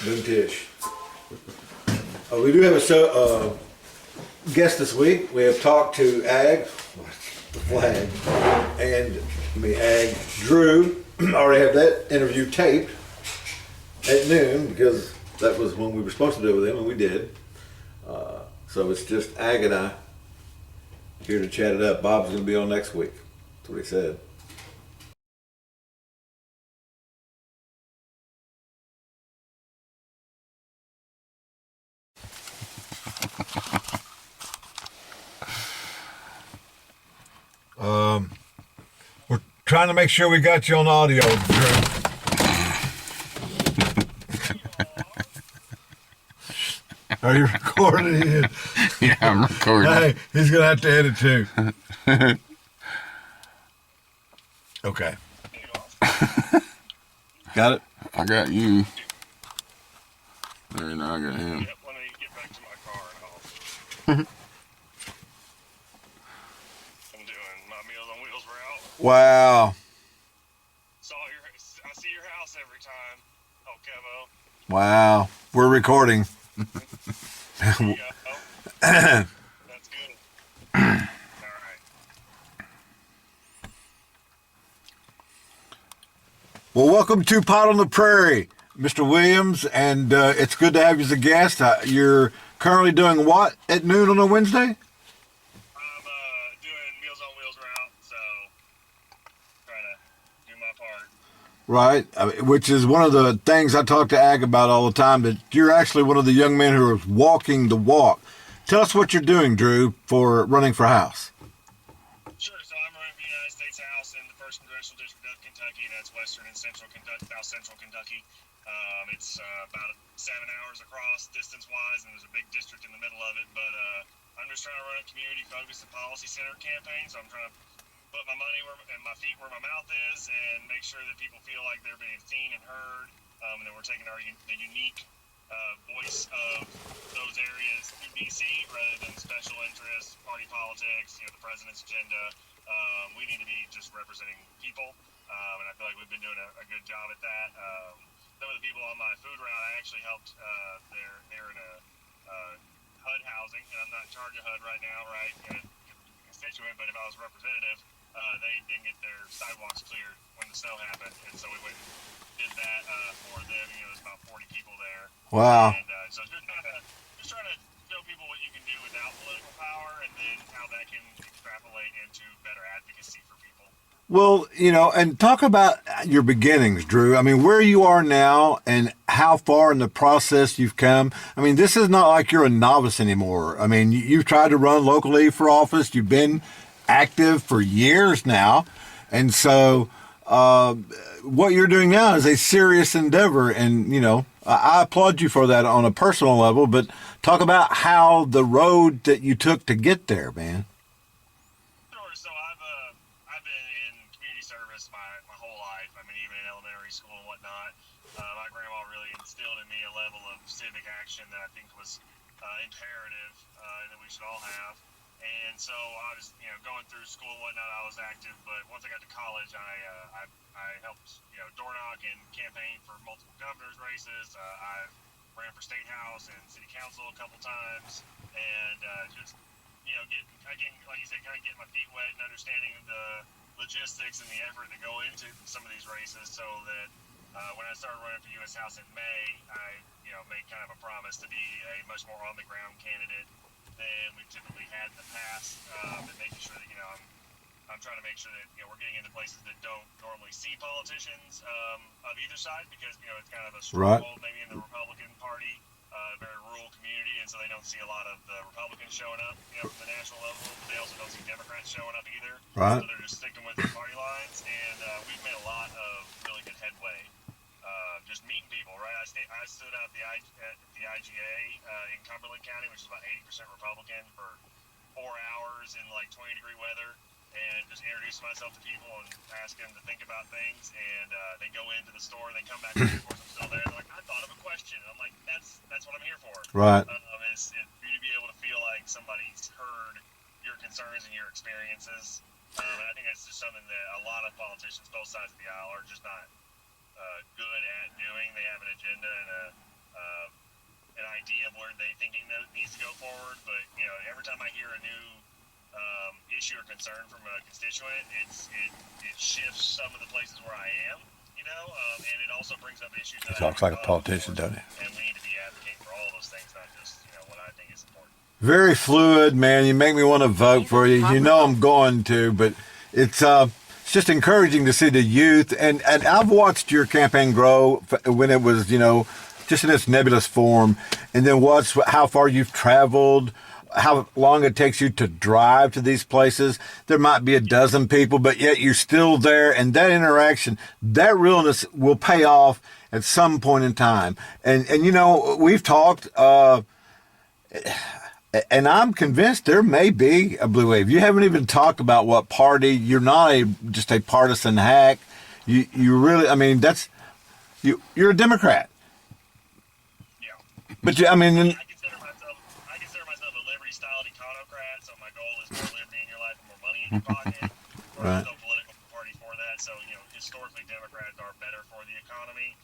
Boom Tish. We do have a show, guest this week. We have talked to Ag, the flag, and Ag Drew. Already have that interview taped at noon because that was when we were supposed to do it with him, and we did. So it's just Ag and I here to chat it up. Bob's going to be on next week. That's what he said. We're trying to make sure we got you on audio, Drew. Are you recording? Yeah, I'm recording. Hey, he's gonna have to edit too. Okay. Got it? I got you. There you go, I got him. Yep, let me get back to my car and I'm doing my Meals on Wheels route. Wow. I see your house every time. Oh, Kevo. Wow. We're recording. There you go. That's good. All right. Well, welcome to Pod on the Prairie, Mr. Williams, and it's good to have you as a guest. You're currently doing what at noon on a Wednesday? I'm doing Meals on Wheels route, so trying to do my part. Right, which is one of the things I talk to Ag about all the time, that you're actually one of the young men who are walking the walk. Tell us what you're doing, Drew, for running for House. Sure, so I'm running for the United States House in the 1st Congressional District of Kentucky. That's Western and Central Kentucky, South Central Kentucky. It's about 7 hours across distance-wise, and there's a big district in the middle of it, but I'm just trying to run a community-focused and policy-centered campaign, so I'm trying to put my money and my feet where my mouth is and make sure that people feel like they're being seen and heard, and that we're taking the unique voice of those areas to DC rather than special interests, party politics, the president's agenda. We need to be just representing people, and I feel like we've been doing a good job at that. Some of the people on my food route, I actually helped. They're in a HUD housing, and I'm not in charge of HUD right now, right? Constituent, but if I was a representative, they didn't get their sidewalks cleared when the snow happened, and so we went and did that for them. There's about 40 people there. Wow. And so just trying to show people what you can do without political power, and then how that can extrapolate into better advocacy for people. Well, and talk about your beginnings, Drew. I mean, where you are now and how far in the process you've come. I mean, this is not like you're a novice anymore. I mean, you've tried to run locally for office. You've been active for years now. And so what you're doing now is a serious endeavor. And, I applaud you for that on a personal level. But talk about how the road that you took to get there, man. So I've been in community service my whole life. I mean, even in elementary school and whatnot. My grandma really instilled in me a level of civic action that I think was imperative and that we should all have. And so I was, going through school and whatnot, I was active. But once I got to college, I helped, door knock and campaign for multiple governor's races. I ran for state house and city council a couple times, and just again, like you said, kind of getting my feet wet and understanding the logistics and the effort that go into some of these races, so that when I started running for U.S. House in May, I made kind of a promise to be a much more on the ground candidate than we've typically had in the past, and making sure that I'm trying to make sure that we're getting into places that don't normally see politicians of either side, because it's kind of a stronghold maybe in the Republican Party. Very rural community, and so they don't see a lot of the Republicans showing up, from the national level. But they also don't see Democrats showing up either. Right. So they're just sticking with their party lines, and we've made a lot of really good headway. Just meeting people, right? I stood out at the IGA in Cumberland County, which is about 80% Republican, for 4 hours in like 20-degree weather, and just introduce myself to people and ask them to think about things. And they go into the store and they come back, and of course I'm still there. They're like, I thought of a question. And I'm like, that's what I'm here for. Right. Is for you to be able to feel like somebody's heard your concerns and your experiences. And I think that's just something that a lot of politicians, both sides of the aisle, are just not good at doing. They have an agenda and an idea of where they think it needs to go forward. But every time I hear a new issue or concern from a constituent, it shifts some of the places where I am. And it also brings up issues that He talks like a politician, doesn't he? And we need to be advocating for all those things, not just what I think is important. Very fluid, man. You make me want to vote for you. You know I'm going to, but it's just encouraging to see the youth. And I've watched your campaign grow when it was, just in its nebulous form, and then watch how far you've traveled, how long it takes you to drive to these places. There might be a dozen people, but yet you're still there. And that interaction, that realness will pay off at some point in time. And we've talked, and I'm convinced there may be a blue wave. You haven't even talked about what party. You're not just a partisan hack. You really, you're a Democrat. Yeah. But I consider myself a liberty-style econocrat. So my goal is more liberty in your life and more money in your pocket. Right. There's no political party for that. So historically, Democrats are better for the economy,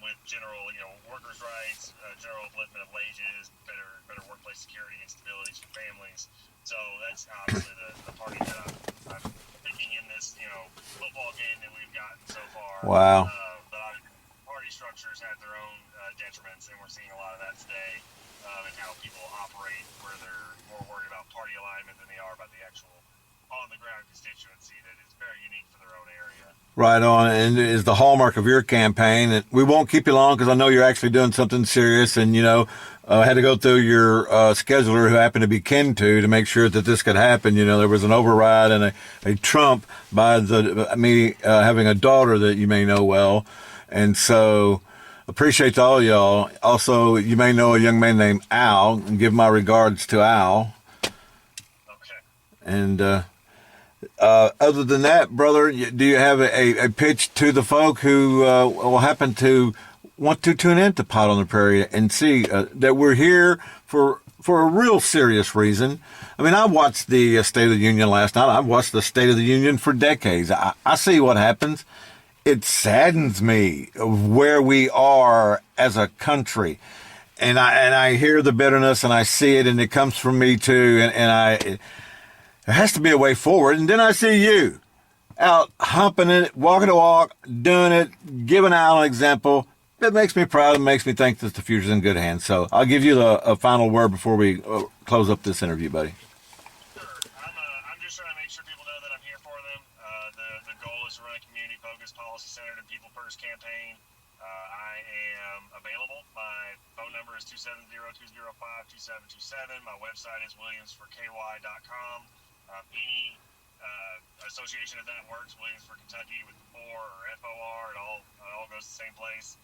with general workers' rights, general upliftment of wages, better workplace security and stability for families. So that's obviously the party that I'm picking in this football game that we've gotten so far. Wow. But party structures have their own detriments, and we're seeing a lot of that today, and how people operate where they're more worried about party alignment than they are about the actual on-the-ground constituency that is very unique for their own area. Right on, and is the hallmark of your campaign. And we won't keep you long because I know you're actually doing something serious, and had to go through your scheduler, who happened to be kin to make sure that this could happen. There was an override and a trump by me having a daughter that you may know well, and so appreciate all y'all. Also, you may know a young man named Al, and give my regards to Al. Okay. And other than that, brother, do you have a pitch to the folk who will happen to want to tune in to Pod on the Prairie and see that we're here for a real serious reason? I watched the State of the Union last night. I've watched the State of the Union for decades. I see what happens. It saddens me of where we are as a country. And I hear the bitterness, and I see it, and it comes from me too. There has to be a way forward. And then I see you out humping it, walking the walk, doing it, giving out an example. It makes me proud and makes me think that the future's in good hands. So I'll give you a final word before we close up this interview, buddy. Sure. I'm just trying to make sure people know that I'm here for them. The goal is to run a community-focused, policy-centered, and people-first campaign. I am available. My phone number is 270-205-2727. My website is williamsforky.com. Any association of that works, Williams for Kentucky with 4 or FOR, it all goes to the same place.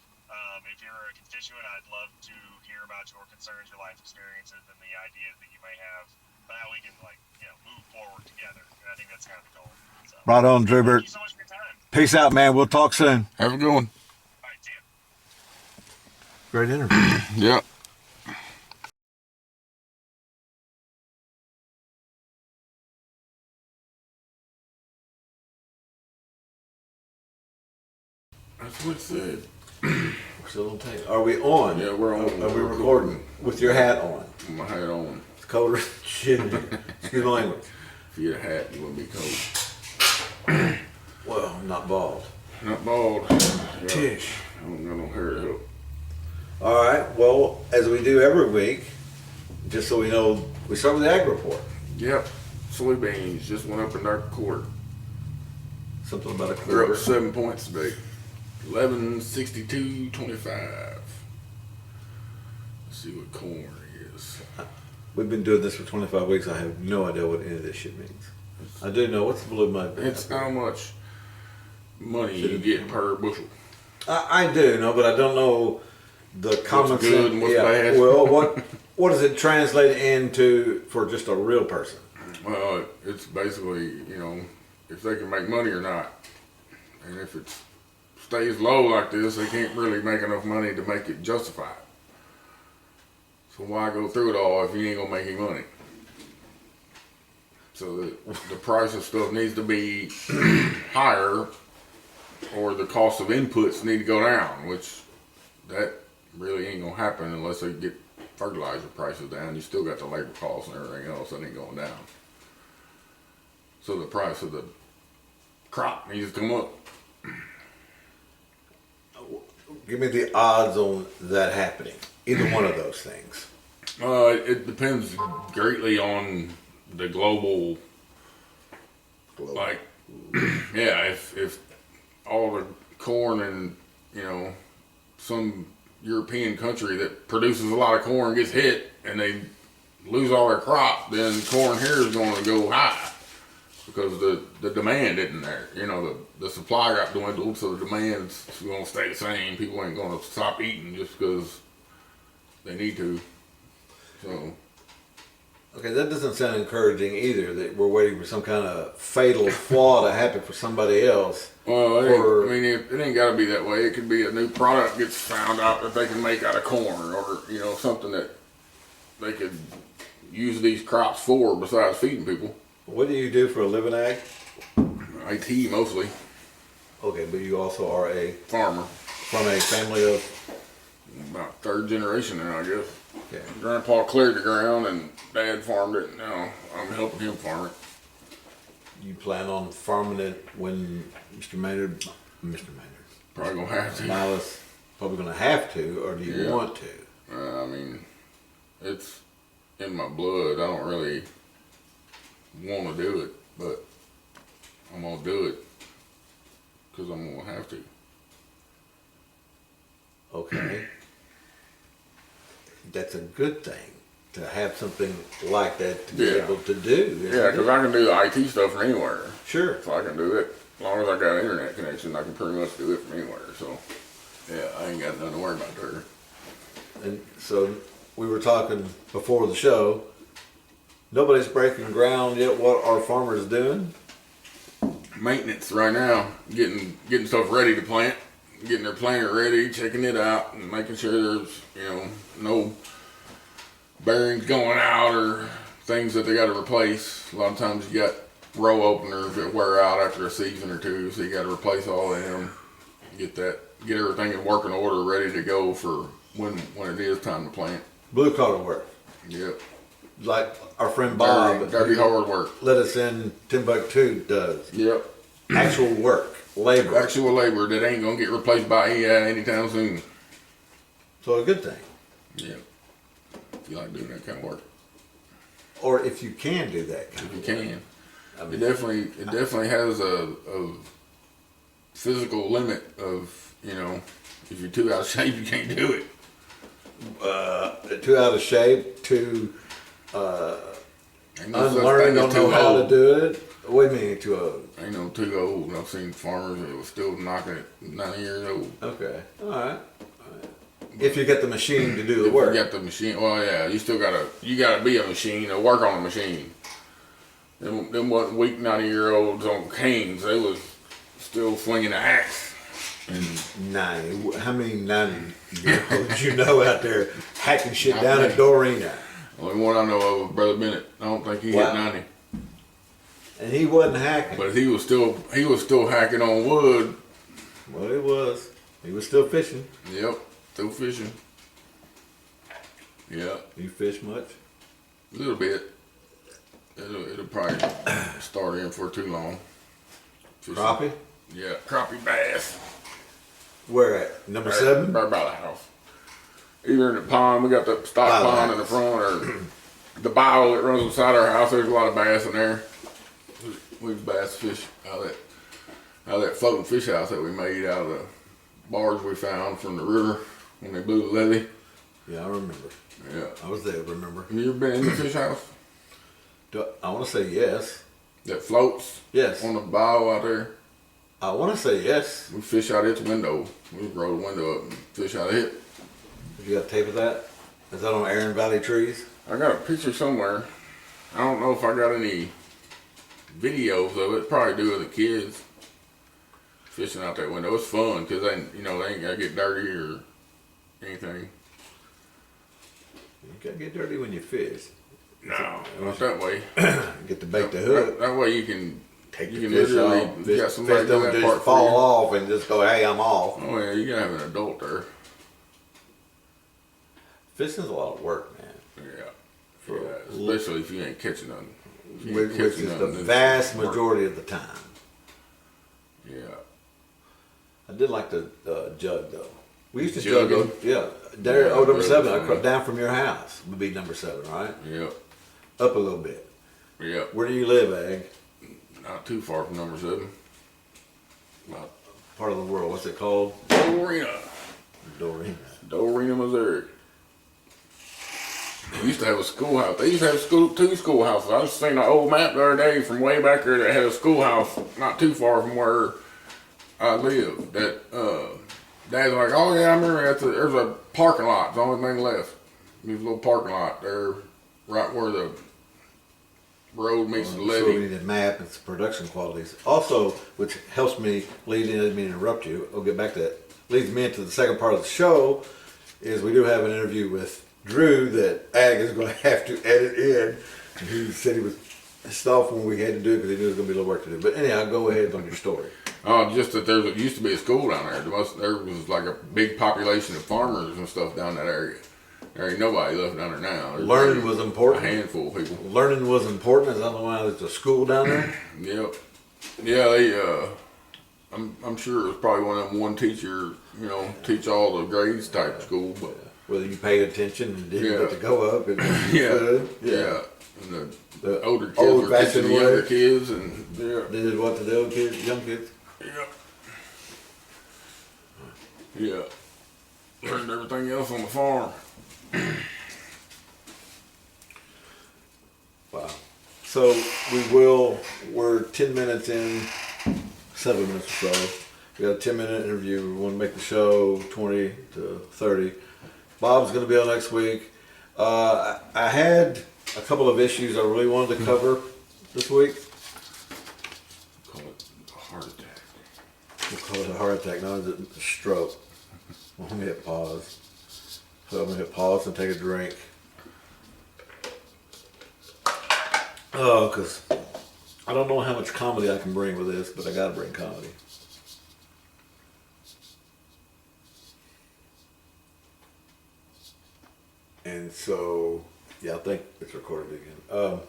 If you're a constituent, I'd love to hear about your concerns, your life experiences, and the ideas that you may have, but how we can move forward together. And I think that's kind of the goal. So, Right on, Drewbert. thank you so much for your time. Peace out, man. We'll talk soon. Have a good one. All right, see ya. Great interview. Yeah. That's what it said. We're still on tape. Are we on? Yeah, we're on. Are we recording? With your hat on. My hat on. It's colder than shit in here. Excuse my language. If you had a hat, you wouldn't be cold. Well, I'm not bald. Not bald. Tish. I don't got no hair to help. All right. Well, as we do every week, just so we know, we start with the ag report. Yep. Soybeans just went up in our quarter. Something about a They're quarter. up 7 points today. 11.6225. Let's see what corn is. We've been doing this for 25 weeks. I have no idea what any of this shit means. I do know what's the blue mud. It's how much money you get per bushel. I do know, but I don't know the common What's good and what's bad. Well, what does it translate into for just a real person? Well, it's basically, if they can make money or not. And if it stays low like this, they can't really make enough money to make it justified. So why go through it all if you ain't gonna make any money? So the price of stuff needs to be higher, or the cost of inputs need to go down, which that really ain't gonna happen unless they get fertilizer prices down. You still got the labor costs and everything else that ain't going down. So the price of the crop needs to come up. Give me the odds on that happening. Either one of those things. It depends greatly on the global. Like, yeah, if all the corn and, you know, some European country that produces a lot of corn gets hit and they lose all their crop, then corn here is going to go high because the demand isn't there. You know, the supply got dwindled, so the demand's going to stay the same. People ain't going to stop eating just because they need to. So. Okay, that doesn't sound encouraging either, that we're waiting for some kind of fatal flaw to happen for somebody else. Well, it ain't got to be that way. It could be a new product gets found out that they can make out of corn, or, you know, something that they could use these crops for besides feeding people. What do you do for a living, Ag? IT mostly. Okay, but you also are a Farmer. from a family of... About third generation now, I guess. Okay. Grandpa cleared the ground and Dad farmed it. Now I'm helping him farm it. You plan on farming it when Mr. Maynard... Probably gonna have to. Miles probably going to have to, or do you want to? I mean, it's in my blood. I don't really want to do it, but I'm gonna do it because I'm gonna have to. Okay. That's a good thing to have something like that to be able to do. Yeah, because I can do IT stuff from anywhere. Sure. So I can do it. As long as I got an internet connection, I can pretty much do it from anywhere. So, yeah, I ain't got nothing to worry about there. And so we were talking before the show. Nobody's breaking ground yet. What are farmers doing? Maintenance right now, getting stuff ready to plant, getting their planter ready, checking it out, and making sure there's, you know, no bearings going out or things that they got to replace. A lot of times you got row openers that wear out after a season or two, so you got to replace all of them. Get everything in working order, ready to go for when it is time to plant. Blue collar work. Yep. Like our friend Bob. Dirty hard work. Let us in Timbuktu does. Yep. Actual work. Labor. Actual labor that ain't going to get replaced by AI anytime soon. So a good thing. Yeah. If you like doing that kind of work. Or if you can do that kind If of you work. can. I mean, It definitely has a physical limit of, you know, if you're too out of shape, you can't do it. Too out of shape, too Ain't no such unlearned, thing as don't know too how old. to do it. What do you mean too old? Ain't no too old. I've seen farmers that was still knocking it 90 years old. Okay. All right. If you get the machine to do the work. You got the machine. Well, yeah, you gotta be a machine or work on a machine. Them wasn't weak 90-year-olds on canes. They was still swinging the axe. And 90. How many 90-year-olds you know out there hacking shit down at Dorina? only one I know of was Brother Bennett. I don't think he hit 90. And he wasn't hacking. But he was still hacking on wood. Well, he was. He was still fishing. Yep, still fishing. Yeah, You fish much? a little bit. It'll probably start in for too long. Fishing. Crappie? Yeah, crappie bass. Where at? Number 7? Right by the house. Either in the pond, we got the stock By the pond in the house. front, or the bayou that runs beside our house. There's a lot of bass in there. We've bass fish out of that floating fish house that we made out of the bars we found from the river when they blew the levee. Yeah, I remember. Yeah. I was there, remember? You ever been in the fish house I want to say yes. that floats Yes. on the bayou out there? I want to say yes. We fish out its window. We roll the window up and fish out of it. Have you got tape of that? Is that on Aaron Valley Trees? I got a picture somewhere. I don't know if I got any videos of it. Probably do with the kids fishing out that window. It's fun because they ain't gotta get dirty or anything. You gotta get dirty when you fish. No, not that way. Get to bait the hook. That way you can Take you the can fish literally off. you Fish, got somebody fish do don't that just part fall for you. off and just go, hey, I'm off. Oh yeah, you gotta have an adult there. Fishing's a lot of work, man. Yeah. Especially if you ain't catching nothing. If you ain't Which catching is the nothing, it's vast work. majority of the time. Yeah. I did like the jug though. We used to Jugging? jug. Yeah, there. Yeah, Oh, number jug 7. was I fun. cut down from your house would be number 7, right? Yep. Up a little bit. Yep. Where do you live, Ag? Not too far from number 7. About Part of the world. What's it called? Dorena. Doreen. Missouri. We used to have a schoolhouse. They used to have 2 schoolhouses. I just seen an old map the other day from way back there that had a schoolhouse not too far from where I live. That Dad's like, oh yeah, I remember that. There's a parking lot. It's the only thing left. There's a little parking lot there, right where the road meets the So levee. we need a map and some production qualities. Also, which helps me lead in, I didn't mean to interrupt you. I'll get back to that. Leads me into the second part of the show, is we do have an interview with Drew that Ag is going to have to edit in. He said he was pissed off when we had to do it because he knew there was going to be a little work to do. But anyhow, go ahead on your story. Just that there used to be a school down there. There was like a big population of farmers and stuff down that area. There ain't nobody left down there now. There's Learning like was important. A handful of people. Learning was important. Is that why there's a school down there? Yep. Yeah, they. I'm sure it was probably one of them one teacher, teach all the grades type school. But Whether you paid attention and didn't Yeah. get to go up. And yeah. And the older kids old were teaching fashioned the younger way. kids, and yeah. They did what to the old kids, young kids. Yep. Yeah. Learned everything else on the farm. Wow. So we're 10 minutes in, 7 minutes or so. We got a 10-minute interview. We want to make the show 20 to 30. Bob's going to be on next week. I had a couple of issues I really wanted to cover this week. Call it a heart attack. We'll call it a heart attack, not a stroke. I'm going to hit pause. So I'm going to hit pause and take a drink. Oh, because I don't know how much comedy I can bring with this, but I got to bring comedy. And so, yeah, I think it's recorded again.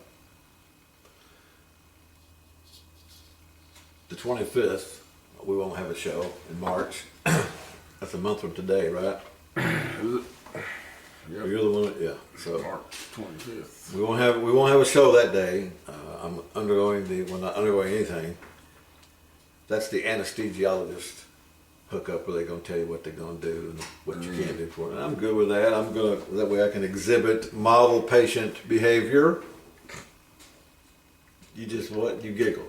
The 25th, we won't have a show in March. That's a month from today, right? Yep. You're the one, yeah. So March 25th. we won't have a show that day. I'm not undergoing anything. That's the anesthesiologist hookup where they're gonna tell you what they're gonna do and what you can't do for it. And I'm good with that. That way I can exhibit model patient behavior. You just what? You giggle.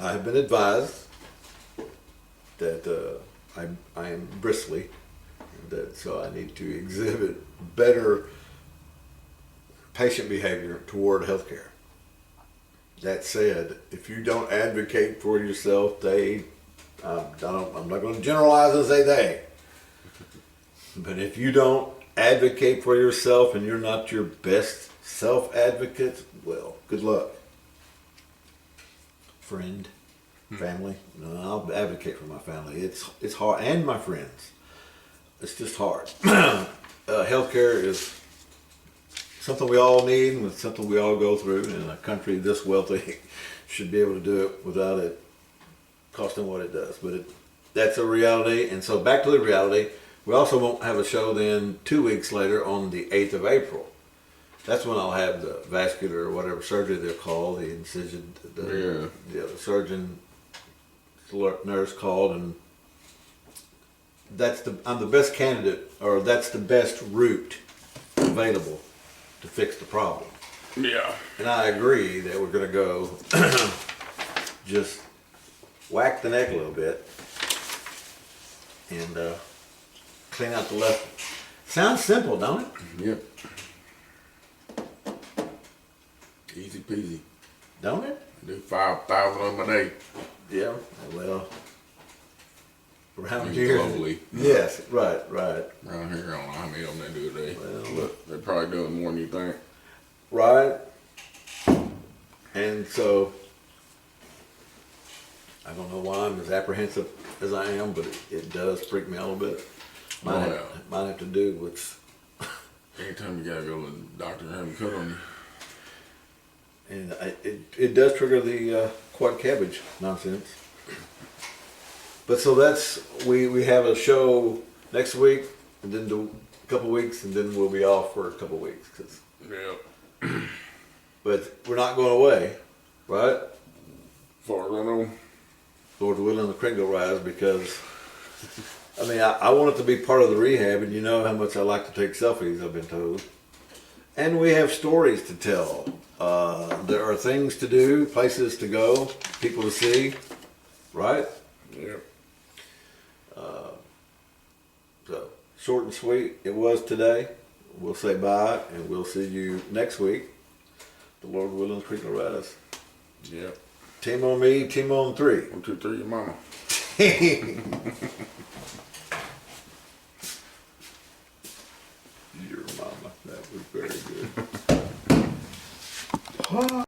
I have been advised that I am bristly, so I need to exhibit better patient behavior toward healthcare. That said, if you don't advocate for yourself, I'm not going to generalize and say they, but if you don't advocate for yourself and you're not your best self-advocate, well, good luck. Friend, family. No, I'll advocate for my family. It's hard, and my friends. It's just hard. Healthcare is something we all need, and it's something we all go through. And a country this wealthy should be able to do it without it costing what it does. But that's a reality. And so back to the reality. We also won't have a show then 2 weeks later on the 8th of April. That's when I'll have the vascular or whatever surgery they're called, the incision, the surgeon, nurse called, and I'm the best candidate, or that's the best route available to fix the problem. Yeah. And I agree that we're going to go just whack the neck a little bit and clean out the left. Sounds simple, don't it? Yep. Easy peasy. Don't it? I do 5,000 of them a day. Yeah. Well, around Use here. globally. Yes, right. Around here, I don't know how many of them they do a day. Well, look. They're probably doing more than you think. Right. And so, I don't know why I'm as apprehensive as I am, but it does freak me out a little bit. Might have to do with, Anytime you gotta go to the doctor and have them cut on you. and it does trigger the quad cabbage nonsense. But so we have a show next week, and then a couple weeks, and then we'll be off for a couple weeks. Yep. But we're not going away, right? As far as I know. Lord willing, the creek will rise, because I mean, I want it to be part of the rehab, and you know how much I like to take selfies, I've been told. And we have stories to tell. There are things to do, places to go, people to see, right? Yep. So, short and sweet, it was today. We'll say bye, and we'll see you next week. The Lord willing, the creek will rise. Yep. Team on me, team on 3. 1, 2, 3, your mama. Your mama. That was very good.